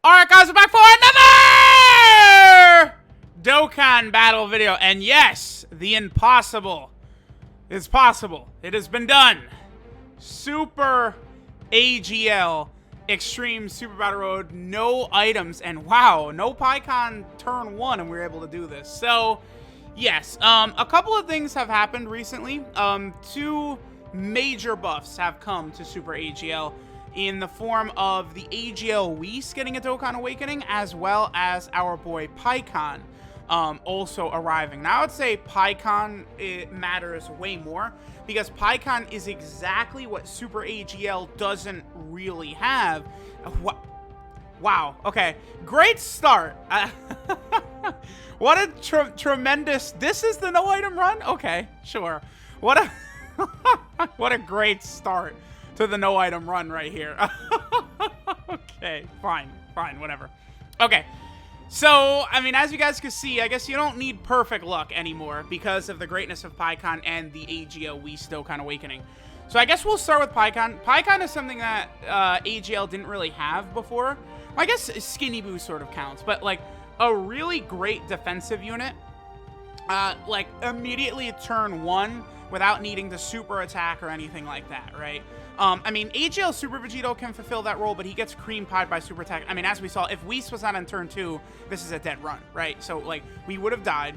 Alright guys, we're back for another Dokkan battle video. And yes, the impossible is possible. It has been done. Super AGL Extreme Super Battle Road, no items, and wow, no PyCon turn 1, and we were able to do this. So, yes, a couple of things have happened recently. Two major buffs have come to Super AGL in the form of the AGL Whis getting a Dokkan Awakening, as well as our boy PyCon also arriving. Now, I would say PyCon matters way more, because PyCon is exactly what Super AGL doesn't really have. Wow, okay, great start. What a tremendous, this is the no item run? Okay, sure. What a, what a great start to the no item run right here. Okay, fine, whatever. Okay, so, I mean, as you guys can see, I guess you don't need perfect luck anymore because of the greatness of PyCon and the AGL Whis Dokkan Awakening. So I guess we'll start with PyCon. PyCon is something that AGL didn't really have before. I guess Skinny Boo sort of counts, but like a really great defensive unit, like immediately turn 1 without needing to super attack or anything like that, right? I mean, AGL Super Vegito can fulfill that role, but he gets cream pied by super attack. I mean, as we saw, if Whis was not on turn 2, this is a dead run, right? So, like, we would have died.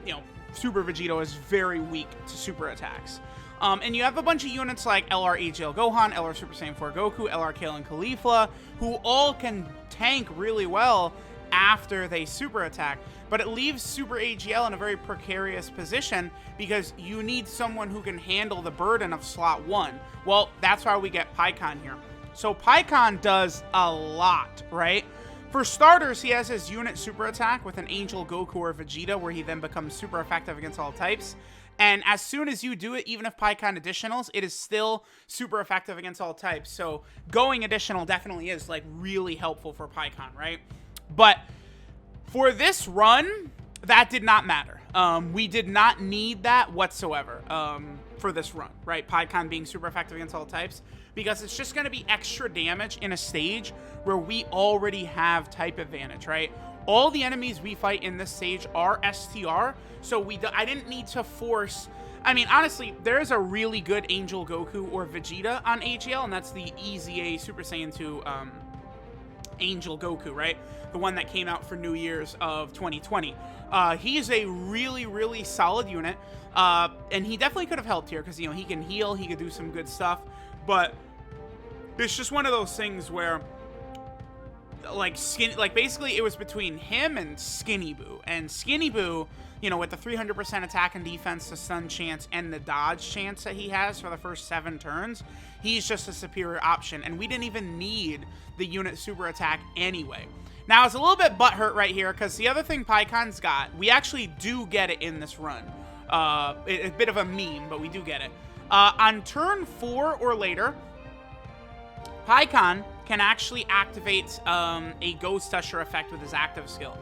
You know, Super Vegito is very weak to super attacks. And you have a bunch of units like LR AGL Gohan, LR Super Saiyan 4 Goku, LR Kale and Caulifla, who all can tank really well after they super attack. But it leaves Super AGL in a very precarious position because you need someone who can handle the burden of slot 1. Well, that's why we get PyCon here. So PyCon does a lot, right? For starters, he has his unit super attack with an Angel, Goku, or Vegeta, where he then becomes super effective against all types. And as soon as you do it, even if PyCon additionals, it is still super effective against all types. So going additional definitely is like really helpful for PyCon, right? But for this run, that did not matter. We did not need that whatsoever for this run, right? PyCon being super effective against all types, because it's just going to be extra damage in a stage where we already have type advantage, right? All the enemies we fight in this stage are STR, so I didn't need to force. I mean, honestly, there is a really good Angel, Goku, or Vegeta on AGL, and that's the EZA Super Saiyan 2 Angel Goku, right? The one that came out for New Year's of 2020. He's a really, really solid unit, and he definitely could have helped here because, you know, he can heal, he could do some good stuff, but it's just one of those things where, like, basically it was between him and Skinny Boo, and Skinny Boo, you know, with the 300% attack and defense, the stun chance, and the dodge chance that he has for the first 7 turns, he's just a superior option, and we didn't even need the unit super attack anyway. Now, it's a little bit butthurt right here, because the other thing PyCon's got, we actually do get it in this run. A bit of a meme, but we do get it. On turn 4 or later, PyCon can actually activate a Ghost Usher effect with his active skill.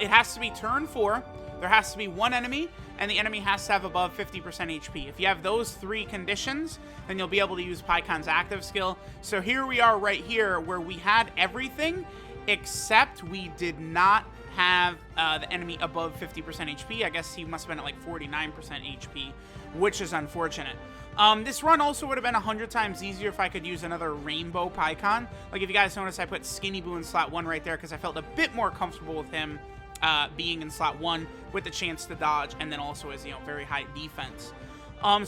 It has to be turn 4, there has to be 1 enemy, and the enemy has to have above 50% HP. If you have those 3 conditions, then you'll be able to use PyCon's active skill. So here we are right here, where we had everything, except we did not have the enemy above 50% HP. I guess he must have been at like 49% HP, which is unfortunate. This run also would have been 100 times easier if I could use another Rainbow PyCon. Like, if you guys notice, I put Skinny Boo in slot 1 right there because I felt a bit more comfortable with him being in slot 1 with the chance to dodge, and then also as, you know, very high defense.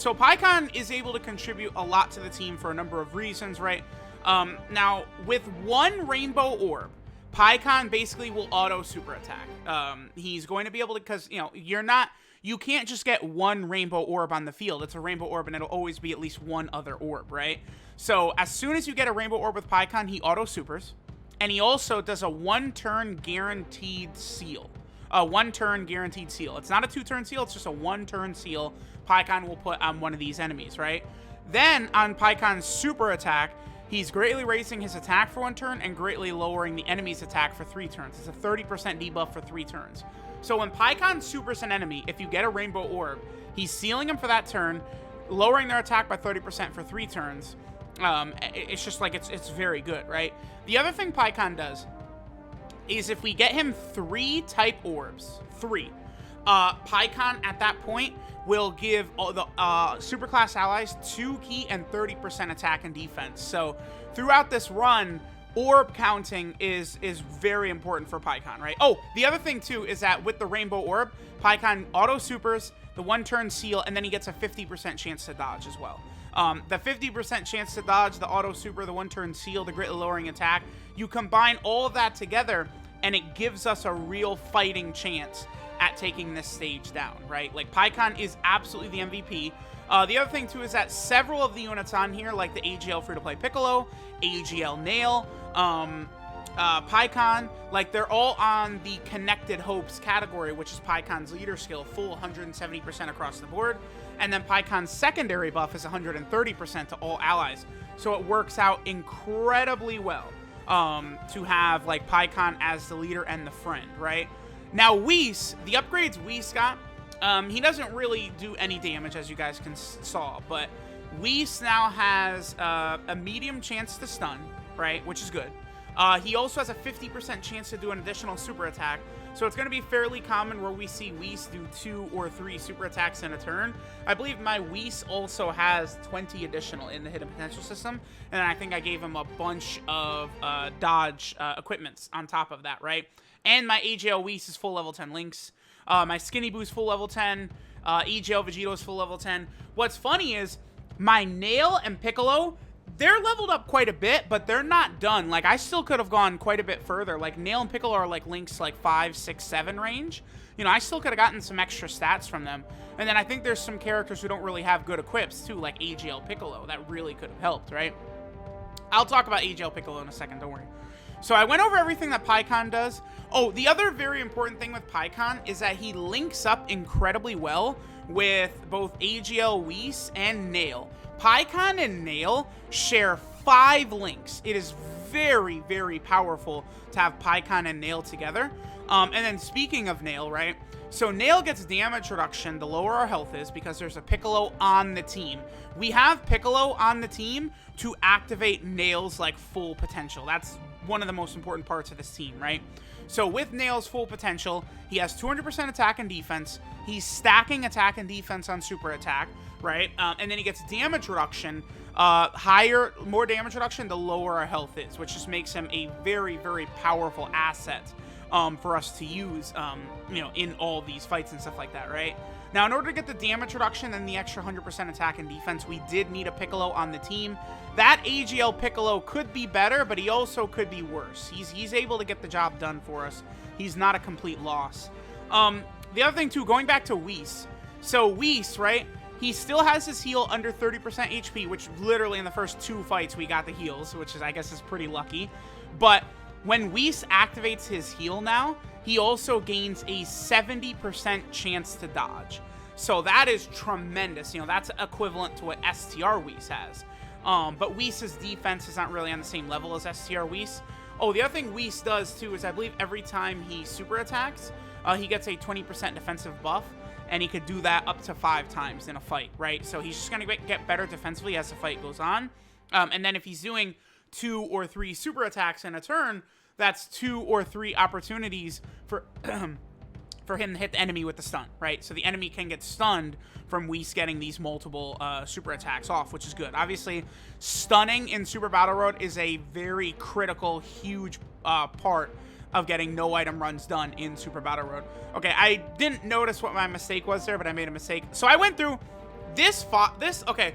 So PyCon is able to contribute a lot to the team for a number of reasons, right? Now, with 1 Rainbow Orb, PyCon basically will auto super attack. He's going to be able to, because, you know, you can't just get 1 Rainbow Orb on the field. It's a Rainbow Orb, and it'll always be at least 1 other orb, right? So as soon as you get a Rainbow Orb with PyCon, he auto supers, and he also does a 1-turn guaranteed seal. A 1-turn guaranteed seal. It's not a 2-turn seal, it's just a 1-turn seal PyCon will put on one of these enemies, right? Then on PyCon's super attack, he's greatly raising his attack for 1 turn and greatly lowering the enemy's attack for 3 turns. It's a 30% debuff for 3 turns. So when PyCon supers an enemy, if you get a Rainbow Orb, he's sealing him for that turn, lowering their attack by 30% for 3 turns. It's just like, it's very good, right? The other thing PyCon does, is if we get him 3 type orbs, 3, Pikkon at that point will give all the superclass allies 2 key and 30% attack and defense. So throughout this run, orb counting is very important for Pikkon, right? Oh, the other thing too is that with the rainbow orb, Pikkon auto supers, the 1-turn seal, and then he gets a 50% chance to dodge as well. The 50% chance to dodge, the auto super, the 1-turn seal, the greatly lowering attack, you combine all of that together and it gives us a real fighting chance at taking this stage down, right? Like, Pikkon is absolutely the MVP. The other thing too is that several of the units on here, like the AGL free-to-play Piccolo, AGL Nail, Pikkon, like, they're all on the Connected Hopes category, which is Pikkon's leader skill, full 170% across the board. And then Pikkon's secondary buff is 130% to all allies. So it works out incredibly well to have, like, Pikkon as the leader and the friend, right? Now, Whis, the upgrades Whis got, he doesn't really do any damage, as you guys saw, but Whis now has a medium chance to stun, right, which is good. He also has a 50% chance to do an additional super attack, so it's going to be fairly common where we see Whis do 2 or 3 super attacks in a turn. I believe my Whis also has 20 additional in the hidden potential system, and I think I gave him a bunch of dodge equipments on top of that, right? And my AGL Whis is full level 10 links. My Skinny Boo's full level 10. AGL Vegito is full level 10. What's funny is my Nail and Piccolo, they're leveled up quite a bit, but they're not done. Like, I still could have gone quite a bit further. Like, Nail and Piccolo are like links like 5, 6, 7 range. You know, I still could have gotten some extra stats from them. And then I think there's some characters who don't really have good equips too, like AGL Piccolo. That really could have helped, right? I'll talk about AGL Piccolo in a second, don't worry. So I went over everything that Pikkon does. Oh, the other very important thing with Pikkon is that he links up incredibly well with both AGL Whis and Nail. Pikkon and Nail share 5 links. It is very, very powerful to have Pikkon and Nail together. And then speaking of Nail, right? So Nail gets damage reduction the lower our health is because there's a Piccolo on the team. We have Piccolo on the team to activate Nail's, like, full potential. That's one of the most important parts of this team, right? So with Nail's full potential, he has 200% attack and defense. He's stacking attack and defense on super attack, right? And then he gets damage reduction, more damage reduction the lower our health is, which just makes him a very, very powerful asset for us to use, you know, in all these fights and stuff like that, right? Now, in order to get the damage reduction and the extra 100% attack and defense, we did need a Piccolo on the team. That AGL Piccolo could be better, but he also could be worse. He's able to get the job done for us. He's not a complete loss. The other thing, too, going back to Whis. So Whis, right? He still has his heal under 30% HP, which literally in the first 2 fights we got the heals, which is, I guess, is pretty lucky. But when Whis activates his heal now, he also gains a 70% chance to dodge. So that is tremendous. You know, that's equivalent to what STR Whis has. But Whis' defense is not really on the same level as STR Whis. Oh, the other thing Whis does, too, is I believe every time he super attacks, he gets a 20% defensive buff. And he could do that up to 5 times in a fight, right? So he's just going to get better defensively as the fight goes on. And then if he's doing 2 or 3 super attacks in a turn, that's 2 or 3 opportunities for for him to hit the enemy with the stun, right? So the enemy can get stunned from Whis getting these multiple super attacks off, which is good. Obviously, stunning in Super Battle Road is a very critical, huge part of getting no item runs done in Super Battle Road. Okay, I didn't notice what my mistake was there, but I made a mistake. So I went through this, okay.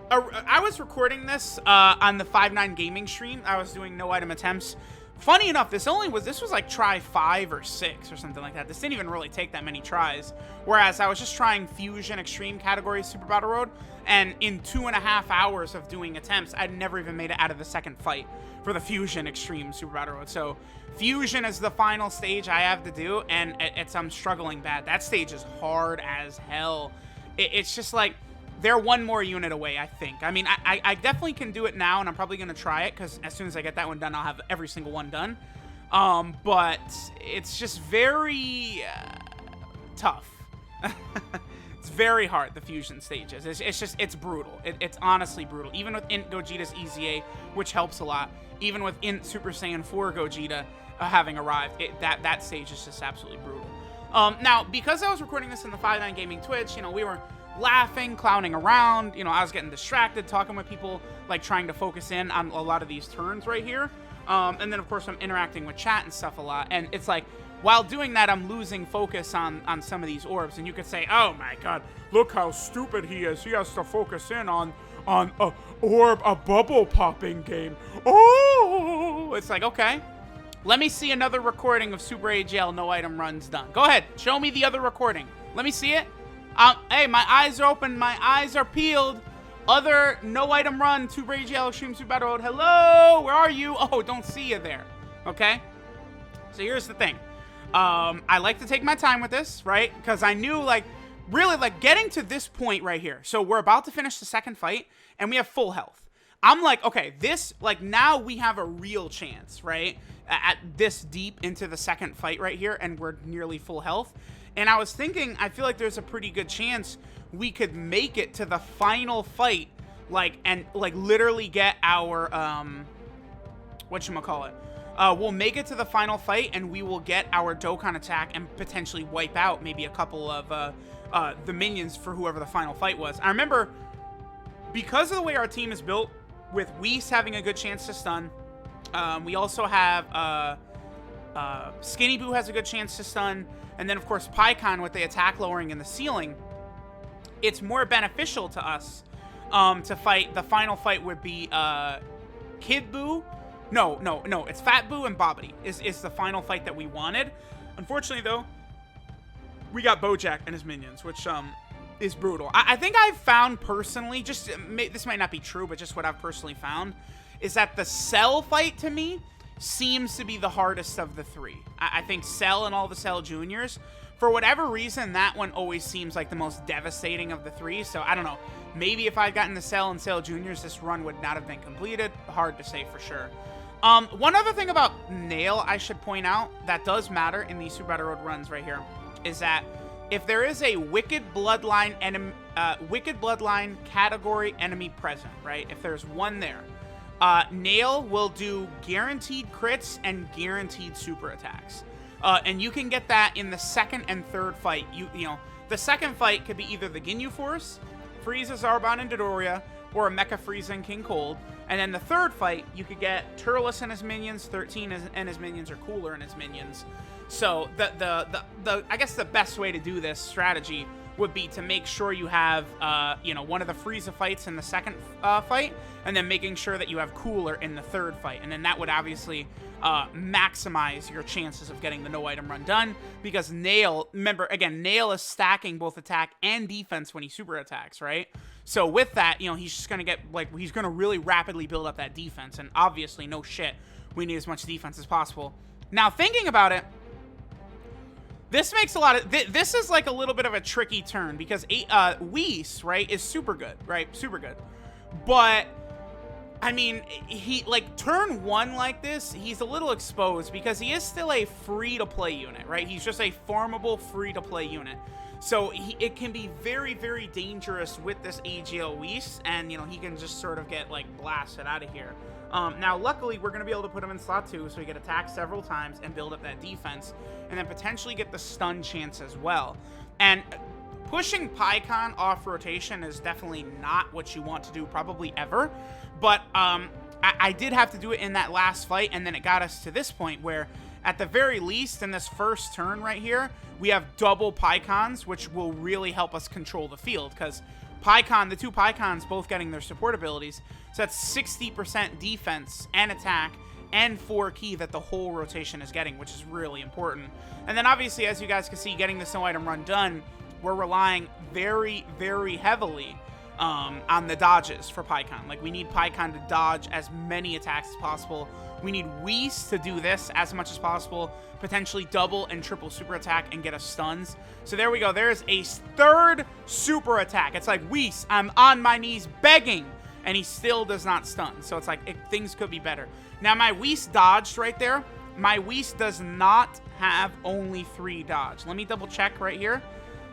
I was recording this on the 5-9 gaming stream. I was doing no item attempts. Funny enough, this was like try 5 or 6 or something like that. This didn't even really take that many tries. Whereas I was just trying Fusion Extreme category Super Battle Road, and in 2.5 hours of doing attempts, I'd never even made it out of the second fight for the Fusion Extreme Super Battle Road. So Fusion is the final stage I have to do, and I'm struggling bad. That stage is hard as hell. It's just like, they're 1 more unit away, I think. I mean, I definitely can do it now, and I'm probably going to try it, because as soon as I get that one done, I'll have every single one done. But it's just very tough. It's very hard, the fusion stages. It's brutal. It's honestly brutal. Even with Int Gogeta's EZA, which helps a lot. Even with Int Super Saiyan 4 Gogeta, having arrived. That stage is just absolutely brutal. Now, because I was recording this in the 5-9 Gaming Twitch, you know, we were laughing, clowning around, you know, I was getting distracted, talking with people, like, trying to focus in on a lot of these turns right here. And then, of course, I'm interacting with chat and stuff a lot, and it's like, while doing that, I'm losing focus on some of these orbs, and you could say, oh my god, look how stupid he is. He has to focus in on a orb, a bubble popping game. Oh! It's like, okay. Let me see another recording of Super AGL no item runs done. Go ahead. Show me the other recording. Let me see it. Hey, my eyes are open. My eyes are peeled. Other no item run, Super AGL Extreme Super Battle Road. Hello? Where are you? Oh, don't see you there. Okay? So here's the thing. I like to take my time with this, right? Because I knew, like, really, like, getting to this point right here. So we're about to finish the second fight, and we have full health. I'm like, okay, this, like, now we have a real chance, right? At this deep into the second fight right here, and we're nearly full health. And I was thinking, I feel like there's a pretty good chance we could make it to the final fight, like, and, like, literally get our, whatchamacallit? We'll make it to the final fight, and we will get our Dokkan attack and potentially wipe out maybe a couple of the minions for whoever the final fight was. I remember, because of the way our team is built, with Whis having a good chance to stun, we also have Skinny Boo has a good chance to stun, and then, of course, Pikkon with the attack lowering in the ceiling. It's more beneficial to us to fight. The final fight would be Kid Boo. No, it's Fat Boo and Bobbity is the final fight that we wanted. Unfortunately, though, we got Bojack and his minions, which is brutal. I think I've found personally, just this might not be true, but just what I've personally found, is that the Cell fight, to me, seems to be the hardest of the three. I think Cell and all the Cell Juniors, for whatever reason, that one always seems like the most devastating of the three, so I don't know. Maybe if I'd gotten the Cell and Cell Juniors, this run would not have been completed. Hard to say for sure. One other thing about Nail I should point out that does matter in these Super Battle Road runs right here is that if there is a Wicked Bloodline category enemy present, right? If there's one there, Nail will do guaranteed crits and guaranteed super attacks. And you can get that in the second and third fight. You know, the second fight could be either the Ginyu Force, Frieza, Zarbon, and Dodoria, or a Mecha Frieza and King Cold. And then the third fight, you could get Turles and his minions, 13 and his minions, or Cooler and his minions. So I guess the best way to do this strategy would be to make sure you have, you know, one of the Frieza fights in the second fight, and then making sure that you have Cooler in the third fight. And then that would obviously maximize your chances of getting the no item run done, because Nail, remember, again, Nail is stacking both attack and defense when he super attacks, right? So with that, you know, he's just going to get, like, he's going to really rapidly build up that defense, and obviously, no shit, we need as much defense as possible. Now, thinking about it, this makes a lot of, this is like a little bit of a tricky turn, because Whis, right, is super good, right? Super good. But, I mean, he, like, turn one like this, he's a little exposed, because he is still a free-to-play unit, right? He's just a farmable free-to-play unit. So it can be very, very dangerous with this AGL Whis, and, you know, he can just sort of get, like, blasted out of here. Now, luckily, we're going to be able to put him in slot 2, so he can attack several times and build up that defense, and then potentially get the stun chance as well. And pushing Pikkon off rotation is definitely not what you want to do, probably ever, but I did have to do it in that last fight, and then it got us to this point where, at the very least, in this first turn right here, we have double Pikkons, which will really help us control the field, because the two Pikkons both getting their support abilities, so that's 60% defense and attack and 4 ki that the whole rotation is getting, which is really important. And then obviously, as you guys can see, getting this no item run done, we're relying very, very heavily on the dodges for Pikkon. Like, we need Pikkon to dodge as many attacks as possible. We need Whis to do this as much as possible, potentially double and triple super attack and get us stuns. So there we go. There's a third super attack. It's like, Whis, I'm on my knees begging, and he still does not stun. So it's like, things could be better. Now, my Whis dodged right there. My Whis does not have only 3 dodge. Let me double check right here.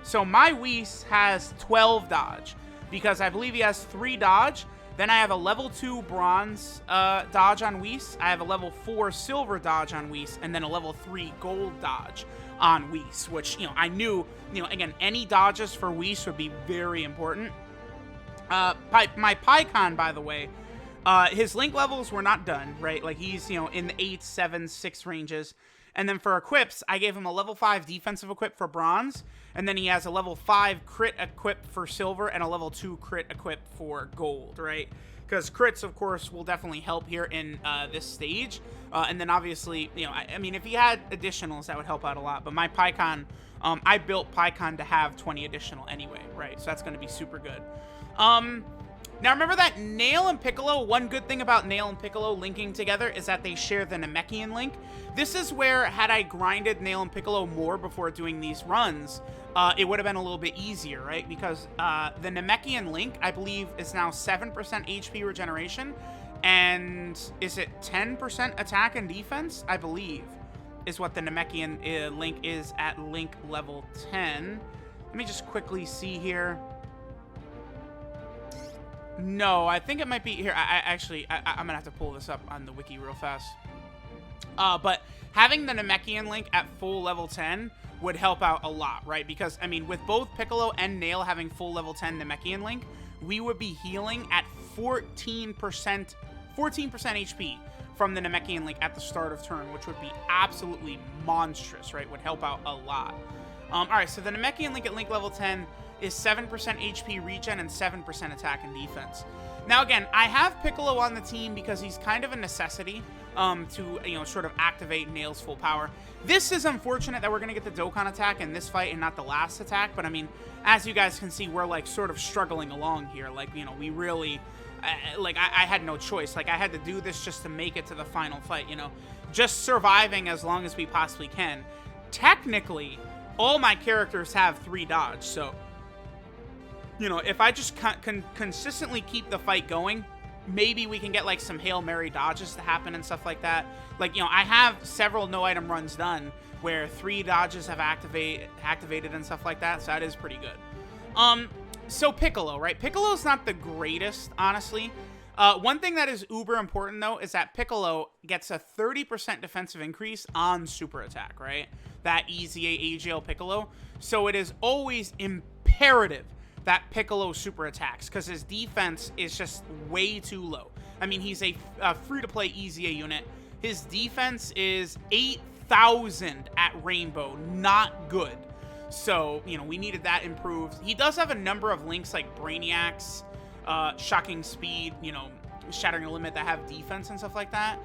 So my Whis has 12 dodge, because I believe he has 3 dodge, Then I have a level 2 bronze dodge on Whis. I have a level 4 silver dodge on Whis, and then a level 3 gold dodge on Whis, which, I knew, again, any dodges for Whis would be very important. My Pikkon, by the way, his link levels were not done, right? Like, he's, in the 8, 7, 6 ranges. And then for equips, I gave him a level 5 defensive equip for bronze, and then he has a level 5 crit equip for silver and a level 2 crit equip for gold, right? Because crits, of course, will definitely help here in this stage. And then obviously, I mean, if he had additionals, that would help out a lot. But my Pikkon, I built Pikkon to have 20 additional anyway, right? So that's going to be super good. Now, remember that Nail and Piccolo, one good thing about Nail and Piccolo linking together is that they share the Namekian link. This is where, had I grinded Nail and Piccolo more before doing these runs, it would have been a little bit easier, right? Because the Namekian link, I believe, is now 7% HP regeneration, and is it 10% attack and defense? I believe, is what the Namekian link is at link level 10. Let me just quickly see here. No, I think it might be here. I'm gonna have to pull this up on the wiki real fast. But having the Namekian link at full level 10 would help out a lot, right? Because, I mean, with both Piccolo and Nail having full level 10 Namekian link, we would be healing at 14% HP from the Namekian link at the start of turn, which would be absolutely monstrous, right? Would help out a lot. All right, so the Namekian link at link level 10 is 7% HP regen and 7% attack and defense. Now, again, I have Piccolo on the team because he's kind of a necessity to, sort of activate Nail's full power. This is unfortunate that we're going to get the Dokkan attack in this fight and not the last attack, but, I mean, as you guys can see, we're, like, sort of struggling along here. Like, we really, I had no choice. Like, I had to do this just to make it to the final fight, just surviving as long as we possibly can. Technically, all my characters have 3 dodge, so if I just consistently keep the fight going, maybe we can get, like, some Hail Mary dodges to happen and stuff like that. Like, I have several no-item runs done where 3 dodges have activated and stuff like that, so that is pretty good. So Piccolo, right? Piccolo's not the greatest, honestly. One thing that is uber important, though, is that Piccolo gets a 30% defensive increase on super attack, right? That EZA AGL Piccolo. So it is always imperative that Piccolo super attacks, because his defense is just way too low. I mean, he's a free-to-play EZA unit. His defense is 8,000 at Rainbow. Not good. So, we needed that improved. He does have a number of links like Brainiacs, Shocking Speed, Shattering Limit that have defense and stuff like that.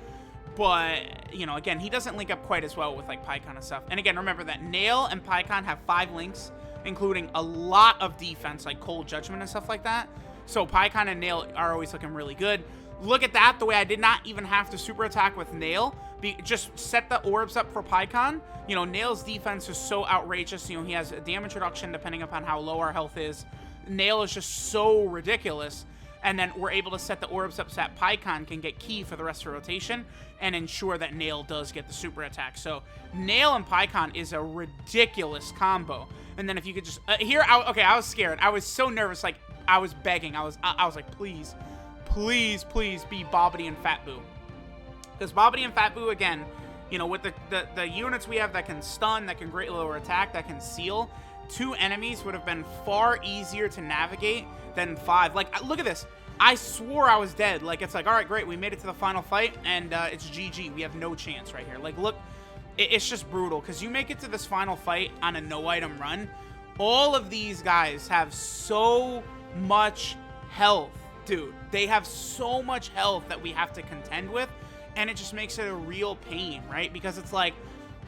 But, again, he doesn't link up quite as well with, like, Pikkon and stuff. And again, remember that Nail and Pikkon have 5 links, including a lot of defense, like Cold Judgment and stuff like that. So Pikkon and Nail are always looking really good. Look at that, the way I did not even have to super attack with Nail. Just set the orbs up for Pikkon. Nail's defense is so outrageous. He has a damage reduction depending upon how low our health is. Nail is just so ridiculous. And then we're able to set the orbs up so that Pikkon can get key for the rest of the rotation and ensure that Nail does get the super attack. So Nail and Pikkon is a ridiculous combo. And then if you could just okay, I was scared. I was so nervous. Like, I was begging. I was like, please, please, please be Bobbity and Fat Boo. Because Bobbity and Fat Boo, again, with the units we have that can stun, that can greatly lower attack, that can seal, 2 enemies would have been far easier to navigate than 5. Like, look at this. I swore I was dead. Like, it's like, all right, great. We made it to the final fight, and it's GG. We have no chance right here. Like, look, it's just brutal. Because you make it to this final fight on a no-item run, all of these guys have so much health, dude. They have so much health that we have to contend with, and it just makes it a real pain, right? Because it's like,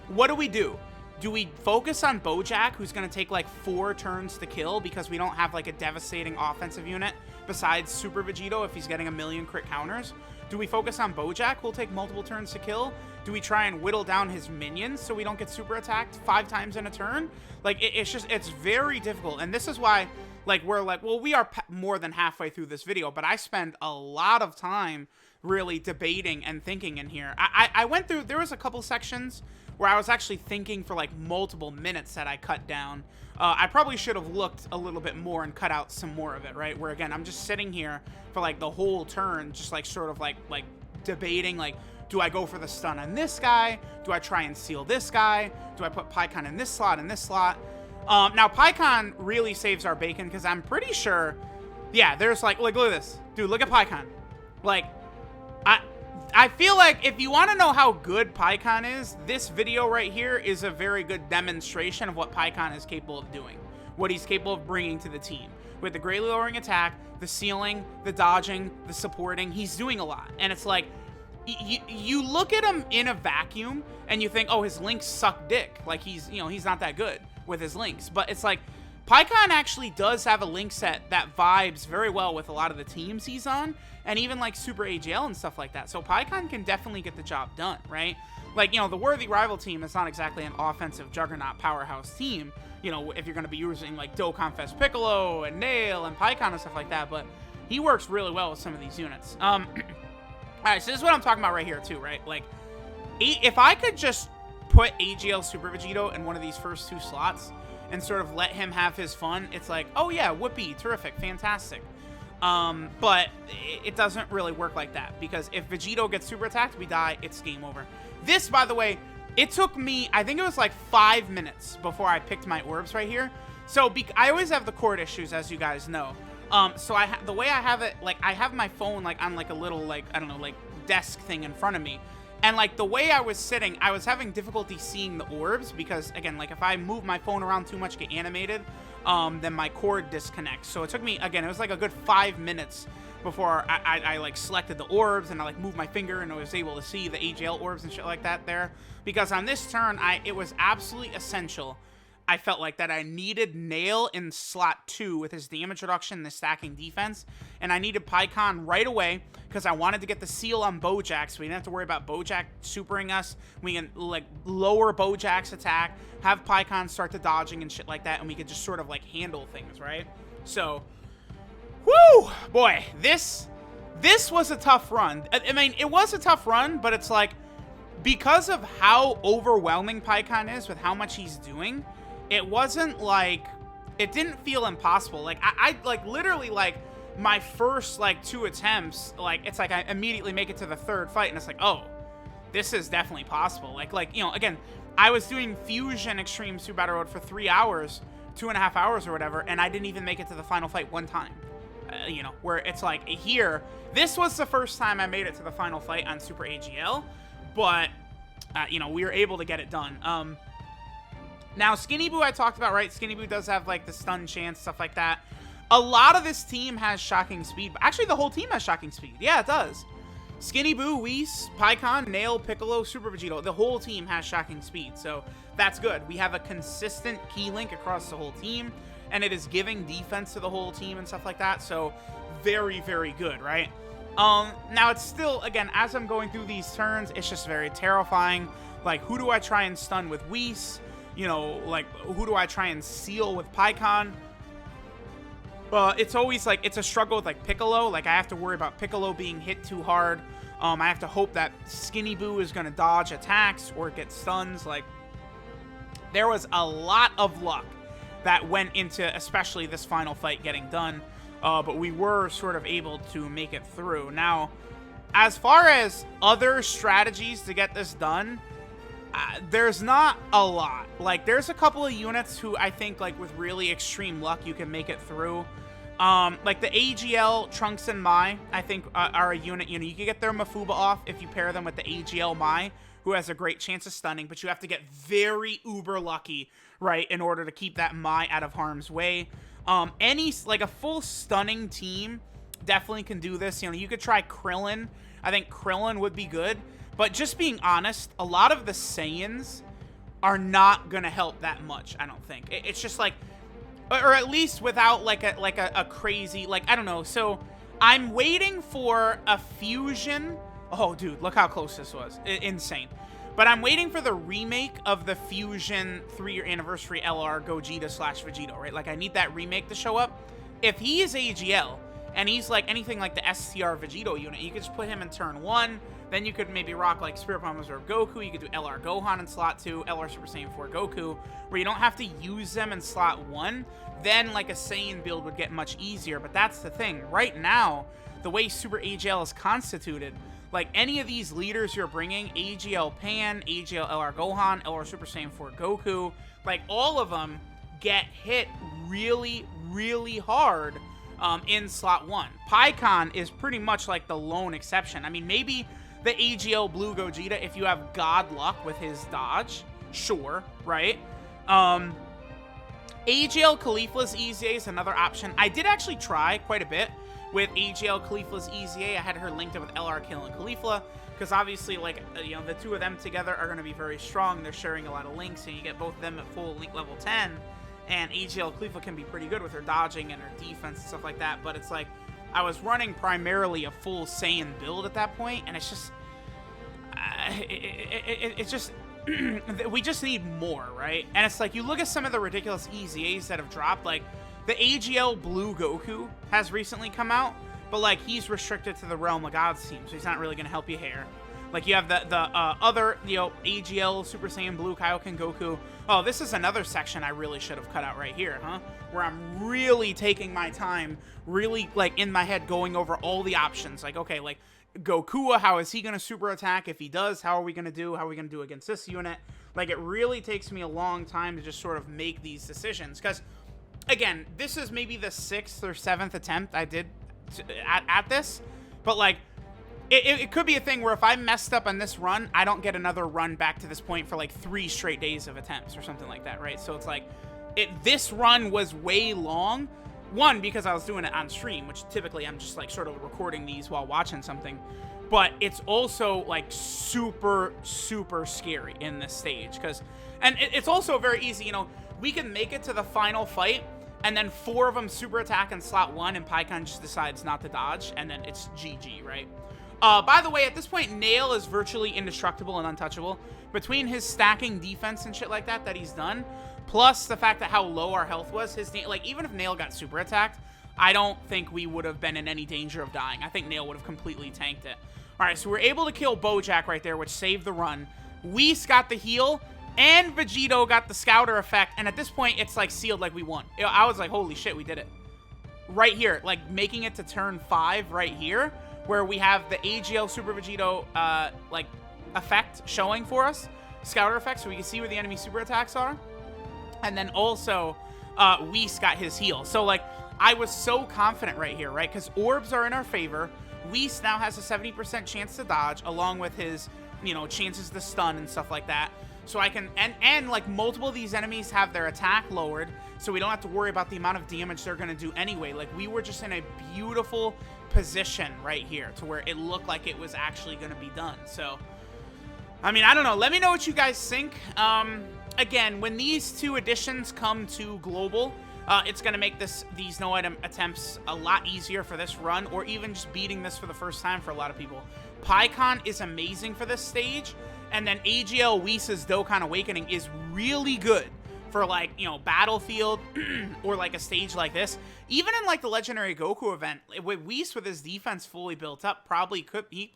what do? Do we focus on Bojack, who's going to take, like, 4 turns to kill because we don't have, like, a devastating offensive unit besides Super Vegito if he's getting 1,000,000 crit counters? Do we focus on Bojack, who'll take multiple turns to kill? Do we try and whittle down his minions so we don't get super attacked 5 times in a turn? Like, it's very difficult. And this is why, like, we're like, well, we are more than halfway through this video, but I spend a lot of time really debating and thinking in here. I went through, there was a couple sections where I was actually thinking for like multiple minutes that I cut down. I probably should have looked a little bit more and cut out some more of it, right? Where again, I'm just sitting here for like the whole turn, just like sort of like debating, like, do I go for the stun on this guy? Do I try and seal this guy? Do I put Pikkon in this slot, in this slot? Now Pikkon really saves our bacon, because I'm pretty sure, yeah, there's like look at this. Dude, look at Pikkon. Like, I feel like if you want to know how good Pikkon is, this video right here is a very good demonstration of what Pikkon is capable of doing. What he's capable of bringing to the team. With the greatly lowering attack, the sealing, the dodging, the supporting, he's doing a lot. And it's like, you look at him in a vacuum, and you think, oh, his links suck dick. Like, he's, you know, he's not that good with his links. But it's like, Pikkon actually does have a link set that vibes very well with a lot of the teams he's on, and even like Super AGL and stuff like that. So Pikkon can definitely get the job done, right? Like, you know, the Worthy Rival team is not exactly an offensive juggernaut powerhouse team, you know, if you're going to be using like Dokkan Fest Piccolo and Nail and Pikkon and stuff like that, but he works really well with some of these units. All right, so this is what I'm talking about right here too, right? Like, if I could just put AGL Super Vegito in one of these first two slots and sort of let him have his fun, it's like, oh yeah, whoopee, terrific, fantastic. But it doesn't really work like that, because if Vegito gets super attacked, we die, it's game over. This, by the way, it took me, I think it was like 5 minutes before I picked my orbs right here. So I always have the cord issues, as you guys know. So the way I have it, like, I have my phone like on like a little, like, I don't know, like desk thing in front of me. And like the way I was sitting, I was having difficulty seeing the orbs, because again, like if I move my phone around too much, get animated, then my cord disconnects. So it took me, again, it was like a good 5 minutes before I like selected the orbs, and I like moved my finger and I was able to see the AGL orbs and shit like that there. Because on this turn, it was absolutely essential. I felt like that I needed Nail in slot 2 with his damage reduction and the stacking defense. And I needed Pikkon right away, because I wanted to get the seal on Bojack, so we didn't have to worry about Bojack supering us. We can like lower Bojack's attack, have Pikkon start the dodging and shit like that, and we could just sort of like handle things, right? So, whoo! Boy, this was a tough run. I mean, it was a tough run, but it's like, because of how overwhelming Pikkon is with how much he's doing, it wasn't like, it didn't feel impossible. Like, I like literally like my first like 2 attempts, like it's like I immediately make it to the 3rd fight, and it's like, oh, this is definitely possible. Like, you know, again, I was doing Fusion Extreme Super Battle Road for 3 hours, 2.5 hours or whatever, and I didn't even make it to the final fight 1 time. You know, where it's like here, this was the first time I made it to the final fight on Super AGL, but you know, we were able to get it done. Now, Skinny Boo I talked about, right? Skinny Boo does have, like, the stun chance, stuff like that. A lot of this team has shocking speed. Actually, the whole team has shocking speed. Yeah, it does. Skinny Boo, Whis, Pikkon, Nail, Piccolo, Super Vegito. The whole team has shocking speed, so that's good. We have a consistent key link across the whole team, and it is giving defense to the whole team and stuff like that, so very, very good, right? Now, it's still, again, as I'm going through these turns, it's just very terrifying. Like, who do I try and stun with Whis? You know, like, who do I try and seal with Pikkon? It's always, like, it's a struggle with, like, Piccolo. Like, I have to worry about Piccolo being hit too hard. I have to hope that Skinny Boo is going to dodge attacks or get stuns. Like, there was a lot of luck that went into, especially this final fight getting done. But we were sort of able to make it through. Now, as far as other strategies to get this done, there's not a lot. Like, there's a couple of units who I think, like, with really extreme luck, you can make it through. Like, the AGL, Trunks and Mai, I think, are a unit, you know, you can get their Mafuba off if you pair them with the AGL Mai, who has a great chance of stunning, but you have to get very uber lucky, right, in order to keep that Mai out of harm's way. Like, a full stunning team definitely can do this. You know, you could try Krillin. I think Krillin would be good. But just being honest, a lot of the Saiyans are not gonna help that much, I don't think. It's just like, or at least without like a crazy, like, I don't know. So I'm waiting for a fusion. Oh, dude, look how close this was. Insane. But I'm waiting for the remake of the Fusion 3-year anniversary LR Gogeta / Vegito, right? Like, I need that remake to show up. if he is AGL, and he's like anything like the STR Vegito unit, you could just put him in turn 1, then you could maybe rock like Spirit Bomb Reserve Goku, you could do LR Gohan in slot 2, LR Super Saiyan 4 Goku, where you don't have to use them in slot 1, then like a Saiyan build would get much easier. But that's the thing, right now, the way Super AGL is constituted, like any of these leaders you're bringing, AGL Pan, AGL LR Gohan, LR Super Saiyan 4 Goku, like all of them get hit really, really hard in slot 1. Pikkon is pretty much like the lone exception. I mean, maybe the AGL Blue Gogeta, if you have god luck with his dodge, sure, right? AGL Caulifla's EZA is another option. I did actually try quite a bit with AGL Caulifla's EZA. I had her linked up with LR Kill and Caulifla, because obviously, like, you know, the two of them together are going to be very strong. They're sharing a lot of links, and you get both of them at full link level 10. And AGL Caulifla can be pretty good with her dodging and her defense and stuff like that. But it's like, I was running primarily a full Saiyan build at that point, and it's just, it's just, we just need more, right? And it's like, you look at some of the ridiculous EZAs that have dropped, like, the AGL Blue Goku has recently come out, but, like, he's restricted to the Realm of Gods team, so he's not really going to help you here. Like, you have the other, you know, AGL Super Saiyan Blue Kaioken Goku. Oh, this is another section I really should have cut out right here, huh? Where I'm really taking my time, really, like, in my head going over all the options. Like, okay, like, Gokua, how is he going to super attack? If he does, how are we going to do? How are we going to do against this unit? Like, it really takes me a long time to just sort of make these decisions. Because, again, this is maybe the 6th or 7th attempt I did at this. But, like, it could be a thing where if I messed up on this run, I don't get another run back to this point for like 3 straight days of attempts or something like that, right? So it's like, this run was way long. One, because I was doing it on stream, which typically I'm just like sort of recording these while watching something. But it's also like super, super scary in this stage. And it's also very easy, you know, we can make it to the final fight, and then 4 of them super attack in slot 1, and Pikkon just decides not to dodge, and then it's GG, right? By the way, at this point, Nail is virtually indestructible and untouchable. Between his stacking defense and shit like that he's done, plus the fact that how low our health was, like, even if Nail got super attacked, I don't think we would have been in any danger of dying. I think Nail would have completely tanked it. Alright, so we're able to kill Bojack right there, which saved the run. Whis got the heal, and Vegito got the Scouter effect, and at this point, it's, like, sealed like we won. I was like, holy shit, we did it. Right here, like, making it to turn 5 right here, where we have the AGL Super Vegito, like, effect showing for us. Scouter effect, so we can see where the enemy super attacks are. And then also, Whis got his heal. So, like, I was so confident right here, right? Because orbs are in our favor. Whis now has a 70% chance to dodge, along with his, you know, chances to stun and stuff like that. So I can, and like, multiple of these enemies have their attack lowered, so we don't have to worry about the amount of damage they're going to do anyway. Like, we were just in a beautiful position right here to where it looked like it was actually going to be done. So, I mean, I don't know. Let me know what you guys think. Again, when these 2 additions come to global, it's going to make these no item attempts a lot easier for this run, or even just beating this for the first time for a lot of people. Pikkon is amazing for this stage, and then AGL Whis' Dokkan Awakening is really good for, like, you know, Battlefield or like a stage like this. Even in like the Legendary Goku event, with Whis with his defense fully built up, he could be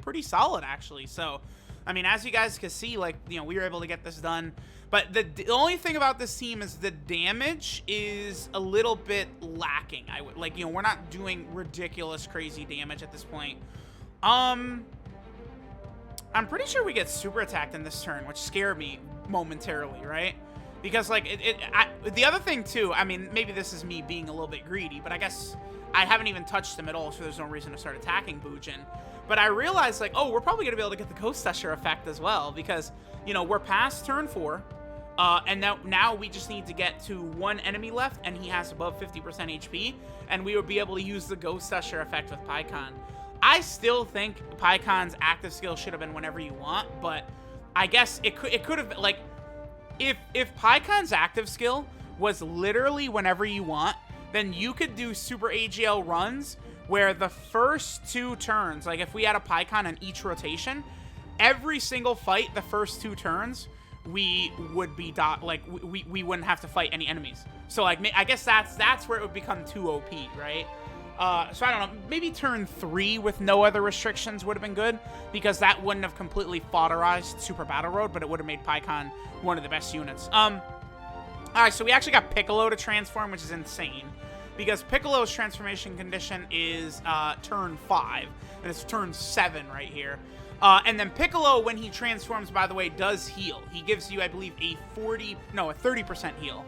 pretty solid actually. So, I mean, as you guys can see, like, you know, we were able to get this done. But the only thing about this team is the damage is a little bit lacking. Like, you know, we're not doing ridiculous crazy damage at this point. I'm pretty sure we get super attacked in this turn, which scared me momentarily, right? Because, like, the other thing, too, I mean, maybe this is me being a little bit greedy, but I guess I haven't even touched him at all, so there's no reason to start attacking Bujin. But I realized, like, oh, we're probably going to be able to get the Ghost Usher effect as well, because, you know, we're past turn 4, and now we just need to get to 1 enemy left, and he has above 50% HP, and we would be able to use the Ghost Usher effect with Pikkon. I still think Pikkon's active skill should have been whenever you want, but I guess it could have been, like, if Pikkon's active skill was literally whenever you want, then you could do Super AGL runs where the first 2 turns, like if we had a Pikkon in each rotation, every single fight, the first 2 turns, we would be we wouldn't have to fight any enemies. So like I guess that's where it would become too OP, right? So I don't know, maybe turn 3 with no other restrictions would have been good, because that wouldn't have completely fodderized Super Battle Road, but it would have made Pikkon one of the best units. Alright, so we actually got Piccolo to transform, which is insane, because Piccolo's transformation condition is turn 5, and it's turn 7 right here. And then Piccolo, when he transforms, by the way, does heal. He gives you, I believe, a 30% heal.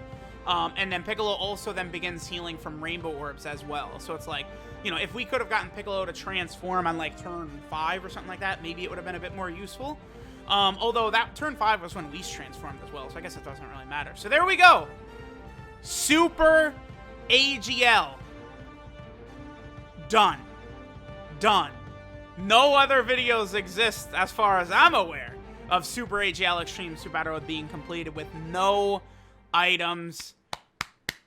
And then Piccolo also then begins healing from Rainbow Orbs as well. So it's like, you know, if we could have gotten Piccolo to transform on like turn 5 or something like that, maybe it would have been a bit more useful. Although that turn 5 was when Whis transformed as well, so I guess it doesn't really matter. So there we go. Super AGL. Done. Done. No other videos exist, as far as I'm aware, of Super AGL Extreme Super Battle Road being completed with no items.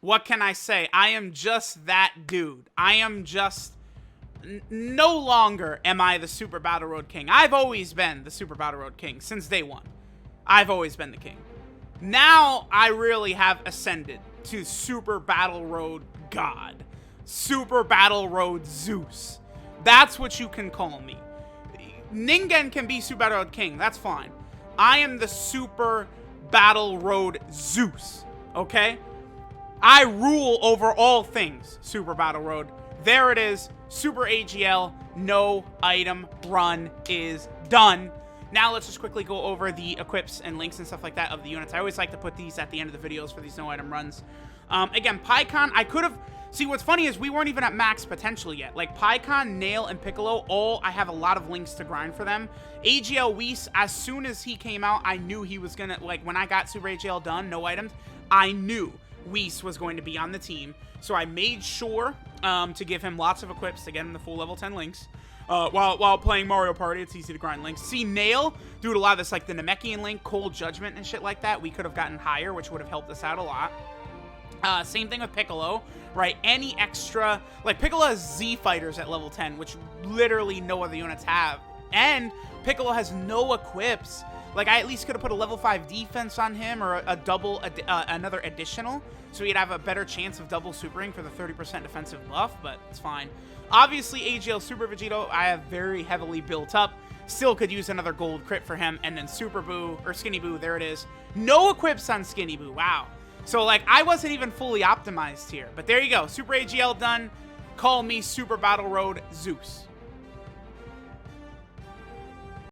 What can I say? I am just that dude. I am just... No longer am I the Super Battle Road King. I've always been the Super Battle Road King since day one. I've always been the king. Now I really have ascended to Super Battle Road God. Super Battle Road Zeus. That's what you can call me. Ningen can be Super Battle Road King. That's fine. I am the Super Battle Road Zeus. Okay? I rule over all things Super Battle Road. There it is. Super AGL. No item run is done. Now let's just quickly go over the equips and links and stuff like that of the units. I always like to put these at the end of the videos for these no item runs. Again, Pikkon, I could have... See, what's funny is we weren't even at max potential yet. Like, Pikkon, Nail, and Piccolo, I have a lot of links to grind for them. AGL Whis, as soon as he came out, I knew he was gonna... Like, when I got Super AGL done, no items, I knew Whis was going to be on the team. So I made sure to give him lots of equips to get him the full level 10 links. While playing Mario Party, it's easy to grind links. See, Nail, dude, a lot of this, like the Namekian link, Cold Judgment, and shit like that, we could have gotten higher, which would have helped us out a lot. Same thing with Piccolo, right? Any extra... Like, Piccolo has Z fighters at level 10, which literally no other units have. And Piccolo has no equips. Like, I at least could have put a level 5 defense on him, or a double, another additional, so he'd have a better chance of double supering for the 30% defensive buff, but it's fine. Obviously, AGL Super Vegito, I have very heavily built up. Still could use another gold crit for him, and then Super Boo, or Skinny Boo, there it is. No equips on Skinny Boo, wow. So, like, I wasn't even fully optimized here, but there you go. Super AGL done. Call me Super Battle Road Zeus.